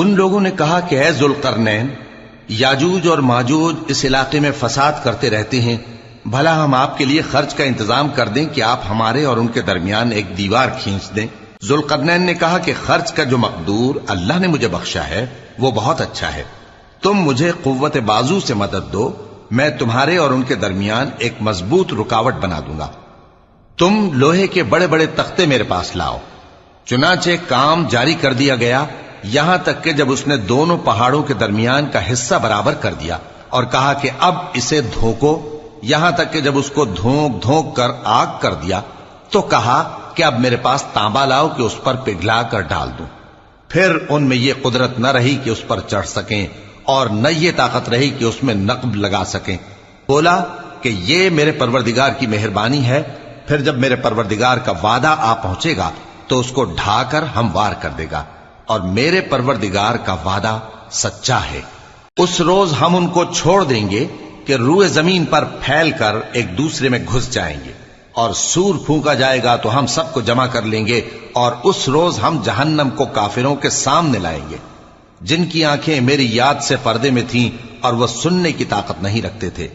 ان لوگوں نے کہا کہ اے ذوالقرنین، یاجوج اور ماجوج اس علاقے میں فساد کرتے رہتے ہیں، بھلا ہم آپ کے لیے خرچ کا انتظام کر دیں کہ آپ ہمارے اور ان کے درمیان ایک دیوار کھینچ دیں؟ ذوالقرنین نے کہا کہ خرچ کا جو مقدور اللہ نے مجھے بخشا ہے وہ بہت اچھا ہے، تم مجھے قوت بازو سے مدد دو، میں تمہارے اور ان کے درمیان ایک مضبوط رکاوٹ بنا دوں گا۔ تم لوہے کے بڑے بڑے تختے میرے پاس لاؤ۔ چنانچہ کام جاری کر دیا گیا، یہاں تک کہ جب اس نے دونوں پہاڑوں کے درمیان کا حصہ برابر کر دیا اور کہا کہ اب اسے دھوکو، یہاں تک کہ جب اس کو دھونک دھونک کر آگ کر دیا تو کہا کہ اب میرے پاس تانبا لاؤ کہ اس پر پگھلا کر ڈال دوں۔ پھر ان میں یہ قدرت نہ رہی کہ اس پر چڑھ سکیں اور نہ یہ طاقت رہی کہ اس میں نقب لگا سکیں۔ بولا کہ یہ میرے پروردگار کی مہربانی ہے، پھر جب میرے پروردگار کا وعدہ آ پہنچے گا تو اس کو ڈھا کر ہموار کر دے گا، اور میرے پروردگار کا وعدہ سچا ہے۔ اس روز ہم ان کو چھوڑ دیں گے کہ روئے زمین پر پھیل کر ایک دوسرے میں گھس جائیں گے، اور سور پھونکا جائے گا تو ہم سب کو جمع کر لیں گے، اور اس روز ہم جہنم کو کافروں کے سامنے لائیں گے، جن کی آنکھیں میری یاد سے پردے میں تھیں اور وہ سننے کی طاقت نہیں رکھتے تھے۔